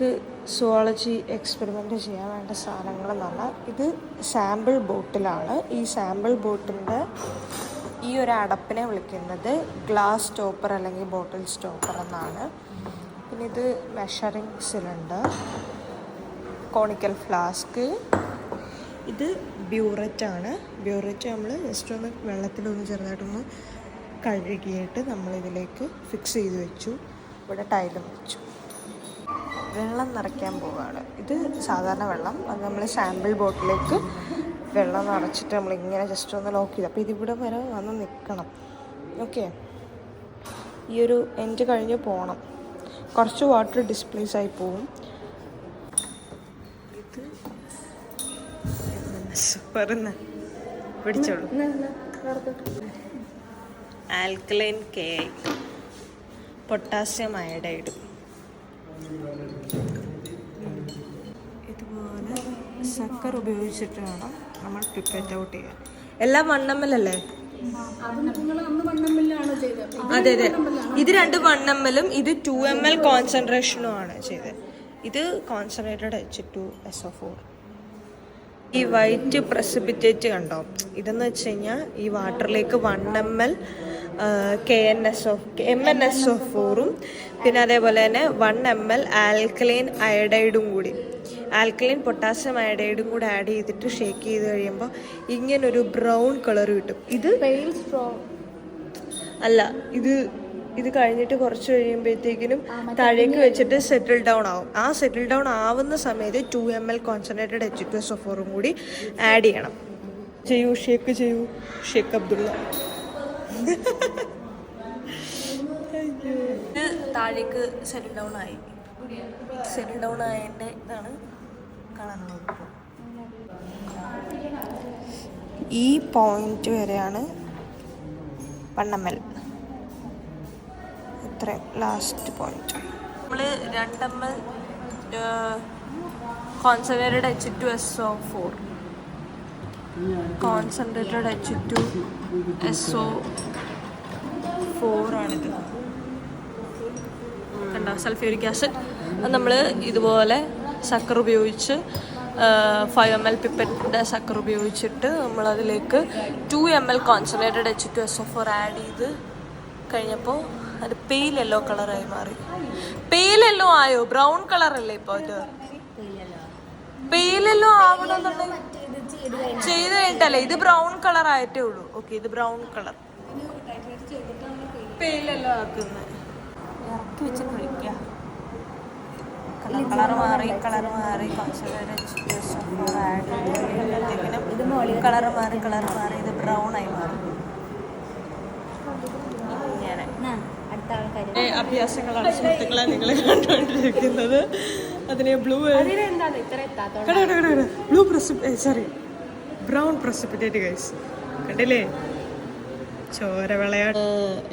ഇത് zoology experiment ചെയ്യാൻ വേണ്ട സാധനങ്ങളെന്ന് പറഞ്ഞാൽ ഇത് സാമ്പിൾ ബോട്ടിലാണ്. ഈ സാമ്പിൾ ബോട്ടിൻ്റെ ഈ ഒരു അടപ്പിനെ വിളിക്കുന്നത് ഗ്ലാസ് സ്റ്റോപ്പർ അല്ലെങ്കിൽ ബോട്ടിൽ സ്റ്റോപ്പർ എന്നാണ്. പിന്നെ ഇത് മെഷറിംഗ് സിലിണ്ടർ, കോണിക്കൽ ഫ്ലാസ്ക്. ഇത് ബ്യൂററ്റാണ്. ബ്യൂററ്റ് നമ്മൾ ജസ്റ്റ് ഒന്ന് വെള്ളത്തിലൊന്ന് ചെറുതായിട്ടൊന്ന് കഴുകിയിട്ട് നമ്മളിതിലേക്ക് ഫിക്സ് ചെയ്ത് വെച്ചു. ഇവിടെ ടൈലും വെച്ചു. വെള്ളം നിറയ്ക്കാൻ പോവുകയാണ്. ഇത് സാധാരണ വെള്ളം, അത് നമ്മൾ സാമ്പിൾ ബോട്ടിലേക്ക് വെള്ളം നിറച്ചിട്ട് നമ്മളിങ്ങനെ ജസ്റ്റ് ഒന്ന് ലോക്ക് ചെയ്ത്, അപ്പോൾ ഇതിവിടെ വരെ വന്ന് നിൽക്കണം. ഓക്കെ, ഈ ഒരു എൻഡ് കഴിഞ്ഞ് പോകണം. കുറച്ച് വാട്ടർ ഡിസ്പ്ലേസ് ആയി പോവും. ഇത് സൂപ്പർന്ന് പിടിച്ചോളൂ. Alkaline KI, potassium iodide. ഇതുപോലെ സക്കർ ഉപയോഗിച്ചിട്ട് വേണം നമ്മൾ പിപ്പറ്റ് ഔട്ട് ചെയ്യാൻ. എല്ലാം 1 ml അല്ലേ? അതെ അതെ, ഇത് 2 1 ml ഇത് 2 ml കോൺസെൻട്രേഷനും ആണ് ചെയ്തത്. ഇത് കോൺസെൻട്രേറ്റഡ് H2SO4. ഈ വൈറ്റ് പ്രസിപ്പിറ്റേറ്റ് കണ്ടോ, ഇതെന്ന് വെച്ച് കഴിഞ്ഞാൽ ഈ വാട്ടറിലേക്ക് 1 ml MnSO4ഉം പിന്നെ അതേപോലെ തന്നെ 1 ml ആൽക്കലൈൻ അയഡൈഡും കൂടി, ആൽക്കലൈൻ പൊട്ടാസ്യം അയഡൈഡും കൂടി ആഡ് ചെയ്തിട്ട് ഷേക്ക് ചെയ്ത് കഴിയുമ്പോൾ ഇങ്ങനൊരു ബ്രൗൺ കളർ കിട്ടും. ഇത് അല്ല, ഇത് കഴിഞ്ഞിട്ട് കുറച്ച് കഴിയുമ്പോഴത്തേക്കിനും താഴേക്ക് വെച്ചിട്ട് സെറ്റിൽ ഡൗൺ ആവും. ആ സെറ്റിൽ ഡൗൺ ആവുന്ന സമയത്ത് 2 ml കോൺസെൻട്രേറ്റഡ് H2SO4ഉം കൂടി ആഡ് ചെയ്യണം. ചെയ്യൂ, ഷേക്ക് ചെയ്യൂ, ഷേക്ക് അബ്ദുള്ള. ഇത് താഴേക്ക് സെറ്റിൽ ഡൗൺ ആയി. സെറ്റിൽ ഡൗൺ ആയതിൻ്റെ ഇതാണ് കാണാനുള്ളത്. ഈ പോയിന്റ് വരെയാണ് 1 ml. ഇത്രയും ലാസ്റ്റ് പോയിന്റ്. നമ്മൾ 2 ml concentrated H2SO4, concentrated H2SO4 ആണിത്. കണ്ടോ, സൾഫ്യൂരിക് ആസിഡ്. അത് നമ്മൾ ഇതുപോലെ സക്കർ ഉപയോഗിച്ച് 5 ml പിപ്പറ്റിൻ്റെ സക്കർ ഉപയോഗിച്ചിട്ട് നമ്മളതിലേക്ക് 2 ml കോൺസെൻട്രേറ്റഡ് H2SO4 ആഡ് ചെയ്ത് കഴിഞ്ഞപ്പോൾ അത് പെയിൽ യെല്ലോ കളറായി മാറി. പെയിൽ യെല്ലോ ആയോ? ബ്രൗൺ കളറല്ലേ ഇപ്പോൾ? ഇത് പെയിൽ യെല്ലോ ആവണമെന്നുണ്ടെങ്കിൽ ചെയ്ത് കഴിഞ്ഞിട്ടല്ലേ, ഇത് ബ്രൗൺ കളർ ആയിട്ടേ ഉള്ളൂ. ഓക്കെ, ഇത് ബ്രൗൺ കളർ. പെയിൽ യെല്ലോ ആക്കുന്നത് ഇറക്കി വെച്ചിട്ട് കഴിക്കുക. കളർ മാറി കോൺസെൻട്രേറ്റഡ് H2SO4 ആഡ് ചെയ്തപ്പോഴത്തേക്കിനും കളർ മാറി ഇത് ബ്രൗൺ ആയി മാറി. അഭ്യാസങ്ങളാണ് സുഹൃത്തുക്കളെ നിങ്ങൾ കണ്ടുകൊണ്ടിരിക്കുന്നത്. അതിനെ ബ്രൗൺ പ്രസിപ്പിറ്റേറ്റ് ഗൈസ് കണ്ടില്ലേ? ചോര വിളയാട്ട്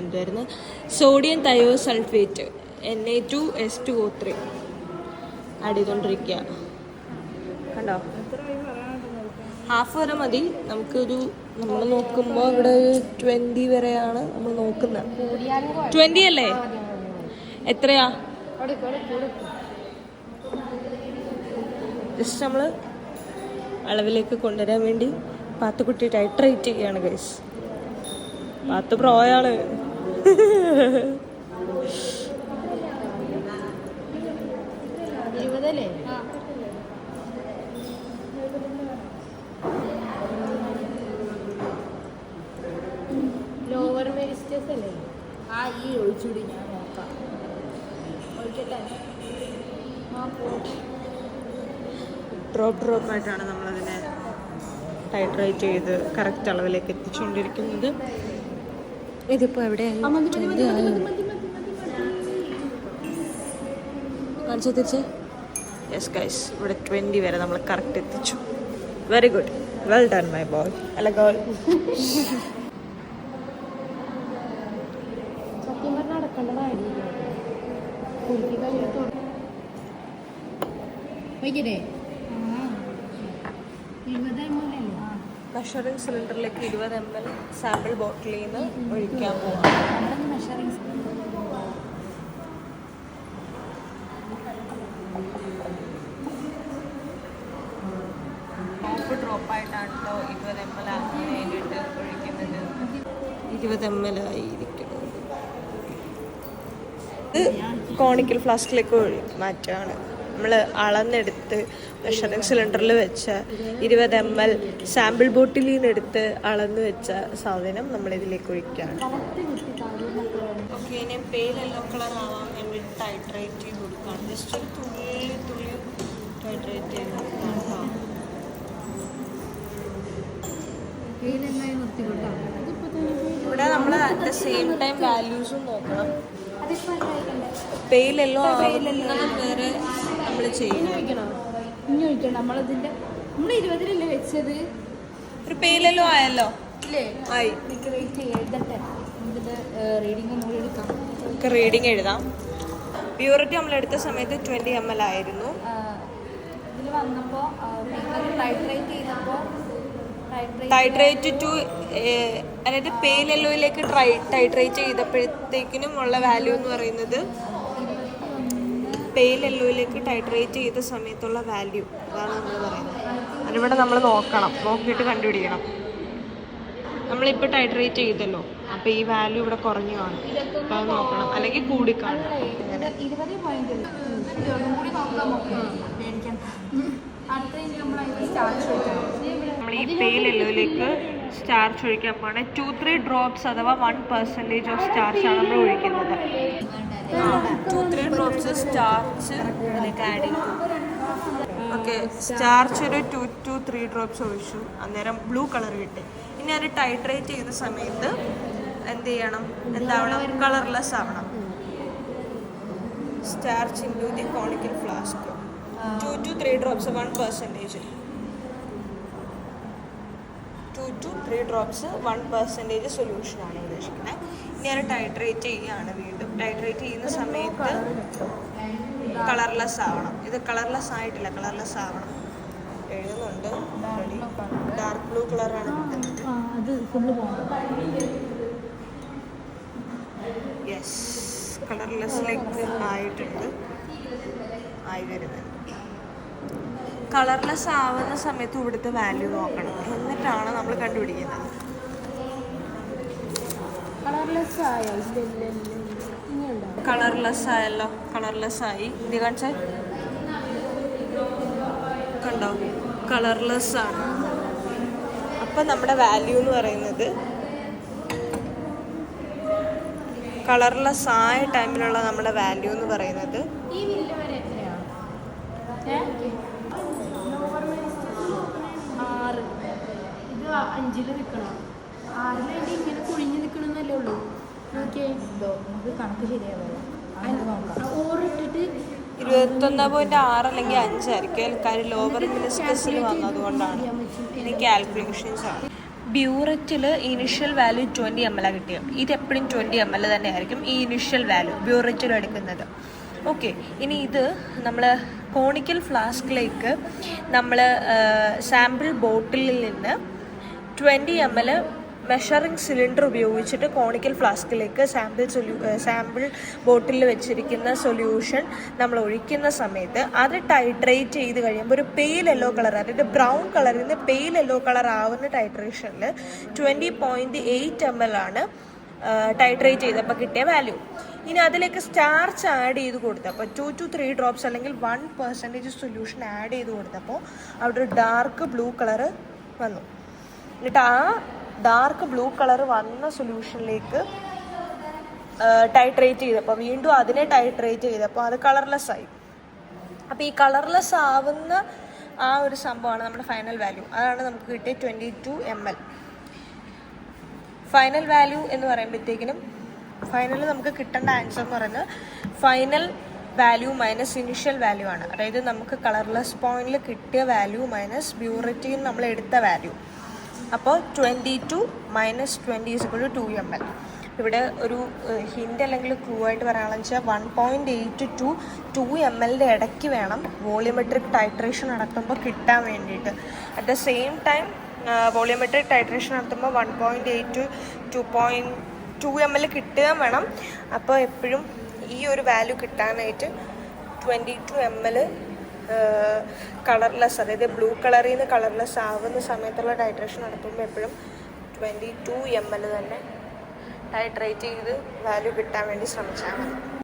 എന്തായിരുന്നു? സോഡിയം തയോസൾഫേറ്റ് Na2H2O3 ആഡ് ചെയ്തോണ്ടിരിക്കുക. കണ്ടോ, ഹാഫ് വരെ മതി. നമ്മൾ നോക്കുമ്പോൾ ഇവിടെ 20 വരെയാണ് നമ്മൾ നോക്കുന്നത്. 20 അല്ലേ? എത്രയാ? ജസ്റ്റ് നമ്മൾ അളവിലേക്ക് കൊണ്ടുവരാൻ വേണ്ടി പാത്തുക്കുട്ടി ടൈട്രേറ്റ് ചെയ്യാണ് ഗൈസ്. പാത്ത് പ്രോയാണ്. ലോവർ മെരിസ്റ്റസ് അല്ലേ? ആ ഈ ഒഴിച്ചുകൂടി ഞാൻ നോക്കാം. ഒഴിക്കട്ടെ. ഡ്രോപ്പ് ആയിട്ടാണ് നമ്മളതിനെ ടൈട്രേറ്റ് ചെയ്ത് കറക്റ്റ് അളവിലേക്ക് എത്തിച്ചുകൊണ്ടിരിക്കുന്നത്. ഇതിപ്പോൾ എവിടെയാണ്? തിരിച്ച് യെസ് ഗൈസ്, ഇവിടെ 20 വരെ നമ്മൾ കറക്റ്റ് എത്തിച്ചു. Very good, well done my boy. അല്ല ഗേൾ. സത്യം പറഞ്ഞാൽ നടക്കേണ്ടതായിരുന്നു. മെഷറിംഗ് സിലിണ്ടറിലേക്ക് 20 ml സാമ്പിൾ ബോട്ടിലിൽ നിന്ന് ഒഴിക്കാൻ പോവാം. മെഷറിംഗ് 20 ml ആക്കാൻ വേണ്ടിയിട്ട് ഒഴിക്കുന്നത്. 20 ml ആയിരിക്കും. ഇത് കോണിക്കൽ ഫ്ലാസ്കിലേക്ക് മാറ്റുകയാണ്. നമ്മൾ അളന്നെടുത്ത് മെഷറിംഗ് സിലിണ്ടറിൽ വെച്ച 20 ml സാമ്പിൾ ബോട്ടിലിൽ നിന്ന് എടുത്ത് അളന്ന് വെച്ച സാധനം നമ്മളിതിലേക്ക് ഒഴിക്കുകയാണ്. ഓക്കെ, ഇനി പെയിൽ യെല്ലോ കളർ ആവാൻ വേണ്ടി ടൈട്രേറ്റ് ചെയ്ത് കൊടുക്കുകയാണ്. ജസ്റ്റ് ഒരു തുള്ളി ടൈട്രേറ്റ് ചെയ്ത് കൊടുക്കുകയാണ്. ഇവിടെ നമ്മൾ അറ്റ് ദ സെയിം ടൈം വാല്യൂസും നോക്കണം. പെയിൽ യെല്ലോ വേറെ നമ്മൾ ചെയ്യണം. നമ്മളതിന്റെ നമ്മൾ 20-ലല്ലേ വെച്ചത്. ഒരു പെയിൽ യെല്ലോ ആയല്ലോ. ആയി. നമുക്ക് റീഡിങ് എഴുതാം. പ്യൂരിറ്റി നമ്മൾ എടുത്ത സമയത്ത് 20 ml ആയിരുന്നു. ഇതിൽ വന്നപ്പോൾ ടൈട്രേറ്റ് ടു അതായത് പെയിൽ യെല്ലോയിലേക്ക് ടൈട്രേറ്റ് ചെയ്തപ്പോഴത്തേക്കിനും ഉള്ള വാല്യൂ എന്ന് പറയുന്നത് പെയിൽ യെല്ലോയിലേക്ക് ടൈട്രേറ്റ് ചെയ്ത സമയത്തുള്ള വാല്യൂ അതാണ് നമ്മൾ പറയുന്നത്. അതിവിടെ നമ്മൾ നോക്കിയിട്ട് കണ്ടുപിടിക്കണം. നമ്മളിപ്പോൾ ടൈട്രേറ്റ് ചെയ്തല്ലോ, അപ്പോൾ ഈ വാല്യൂ ഇവിടെ കുറഞ്ഞു കാണും. അപ്പോൾ അത് നോക്കണം, അല്ലെങ്കിൽ കൂടിക്കാണും. നമ്മൾ ഈ പെയിൽ യെല്ലോയിലേക്ക് സ്റ്റാർച്ച് ഒഴിക്കാൻ പോകണേ. 2-3 ഡ്രോപ്സ് അഥവാ 1% ഓഫ് സ്റ്റാർച്ചാണ് നമ്മൾ ഒഴിക്കുന്നത്. 2-3 ഡ്രോപ്സ് സ്റ്റാർച്ച് ഇതിലേക്ക് ആഡ് ചെയ്തു. ഓക്കെ, സ്റ്റാർച്ച് ഒരു 2-3 ഡ്രോപ്സ് ഒഴിച്ചു. അന്നേരം ബ്ലൂ കളർ കിട്ടി. ഇനി അത് ടൈട്രേറ്റ് ചെയ്യുന്ന സമയത്ത് എന്ത് ചെയ്യണം? എന്താവണം? കളർലെസ് ആവണം. Starch into the conical flask 2-3 drops 1%. 2-3 drops 1% സൊല്യൂഷനാണ് ഉദ്ദേശിക്കുന്നത്. ഇനി അത് ടൈട്രേറ്റ് ചെയ്യുകയാണ്. വീണ്ടും ടൈട്രേറ്റ് ചെയ്യുന്ന സമയത്ത് കളർലെസ് ആവണം. ഇത് കളർലെസ് ആയിട്ടില്ല, കളർലെസ് ആവണം. എഴുതുന്നുണ്ട്. ഡാർക്ക് ബ്ലൂ കളറാണ് കിട്ടുന്നത്. യെസ്, കളർലെസ്സിലേക്ക് ആയിട്ടുണ്ട്, ആയി വരുന്നുണ്ട്. കളർലെസ് ആവുന്ന സമയത്ത് ഇവിടുത്തെ വാല്യൂ നോക്കണം, എന്നിട്ടാണ് നമ്മൾ കണ്ടുപിടിക്കുന്നത്. കളർലെസ് ആയല്ലോ, കളർലെസ് ആയി. ഇത് കാണിച്ചാൽ കണ്ടോ, കളർലെസ് ആണ്. അപ്പം നമ്മുടെ വാല്യൂ എന്ന് പറയുന്നത് കളർലെസ് ആയ ടൈമിലുള്ള നമ്മുടെ വാല്യൂ എന്ന് പറയുന്നത് ഇത് 5-ൽ നിൽക്കണം. 6-ൽ ഇങ്ങനെ കുഴിഞ്ഞ് നിൽക്കണമെന്നല്ലേ ഉള്ളൂ. നമുക്ക് കണക്ക് ശരിയാവുമോ? 21.6 അല്ലെങ്കിൽ 5 ആയിരിക്കും. കാര്യം ലോവർ മിനിസ്കസിൽ വന്നതുകൊണ്ടാണ്. ഇനി കാൽക്കുലേഷൻസ് ആണ്. ബ്യൂററ്റിൽ ഇനിഷ്യൽ വാല്യൂ 20 ml കിട്ടിയത്. ഇത് എപ്പോഴും 20 ml തന്നെ ആയിരിക്കും ഈ ഇനിഷ്യൽ വാല്യൂ ബ്യൂററ്റിൽ എടുക്കുന്നത്. ഓക്കെ, ഇനി ഇത് നമ്മൾ കോണിക്കൽ ഫ്ലാസ്കിലേക്ക് നമ്മൾ സാമ്പിൾ ബോട്ടിലിൽ നിന്ന് 20 ml മെഷറിംഗ് സിലിണ്ടർ ഉപയോഗിച്ചിട്ട് കോണിക്കൽ ഫ്ലാസ്കിലേക്ക് സാമ്പിൾ ബോട്ടിലിൽ വെച്ചിരിക്കുന്ന സൊല്യൂഷൻ നമ്മൾ ഒഴിക്കുന്ന സമയത്ത് അത് ടൈട്രേറ്റ് ചെയ്ത് കഴിയുമ്പോൾ ഒരു പെയിൽ യെല്ലോ കളർ, അതായത് ബ്രൗൺ കളറിൽ നിന്ന് പെയിൽ യെല്ലോ കളർ ആവുന്ന ടൈട്രേഷനിൽ 20.8 ml ആണ് ടൈട്രേറ്റ് ചെയ്തപ്പോൾ കിട്ടിയ വാല്യൂ. ഇനി അതിലേക്ക് സ്റ്റാർച്ച് ആഡ് ചെയ്ത് കൊടുത്തപ്പോൾ 2-3 ഡ്രോപ്സ് അല്ലെങ്കിൽ 1% സൊല്യൂഷൻ ആഡ് ചെയ്ത് കൊടുത്തപ്പോൾ അവിടെ ഒരു ഡാർക്ക് ബ്ലൂ കളറ് വന്നു. എന്നിട്ട് ആ ഡാർക്ക് ബ്ലൂ കളർ വന്ന സൊല്യൂഷനിലേക്ക് ടൈട്രേറ്റ് ചെയ്തപ്പോൾ വീണ്ടും അതിനെ ടൈട്രേറ്റ് ചെയ്തപ്പോൾ അത് കളർലെസ് ആയി. അപ്പോൾ ഈ കളർലെസ് ആവുന്ന ആ ഒരു സംഭവമാണ് നമ്മുടെ ഫൈനൽ വാല്യൂ. അതാണ് നമുക്ക് കിട്ടിയ 22 ml. ഫൈനൽ വാല്യൂ എന്ന് പറയുമ്പോഴത്തേക്കിനും ഫൈനൽ നമുക്ക് കിട്ടേണ്ട ആൻസർ എന്ന് പറയുന്നത് final value minus initial value ആണ്. അതായത് നമുക്ക് കളർലെസ് പോയിന്റിൽ കിട്ടിയ വാല്യൂ മൈനസ് ബ്യൂററ്റിയിൽ നമ്മൾ എടുത്ത വാല്യൂ. അപ്പോൾ 22 - 20 = 2 ml. ഇവിടെ ഒരു ഹിൻ്റ് അല്ലെങ്കിൽ ക്ലൂ ആയിട്ട് പറയാണെന്ന് വെച്ചാൽ 1.8 to 2 ml ഇടയ്ക്ക് വേണം വോളിയോമെട്രിക് ടൈട്രേഷൻ നടത്തുമ്പോൾ കിട്ടാൻ വേണ്ടിയിട്ട്. At the same time volumetric titration നടത്തുമ്പോൾ 1.8 to 2 ml കിട്ടുകയും വേണം. അപ്പോൾ എപ്പോഴും ഈ ഒരു വാല്യൂ കിട്ടാനായിട്ട് 22 ml കളർലെസ്, അതായത് ബ്ലൂ കളറിൽ നിന്ന് കളർലെസ് ആവുന്ന സമയത്തുള്ള ടൈട്രേഷൻ നടത്തുമ്പോൾ എപ്പോഴും 22 ml തന്നെ ടൈട്രേറ്റ് ചെയ്ത് വാല്യൂ കിട്ടാൻ വേണ്ടി ശ്രമിച്ചാൽ മതി.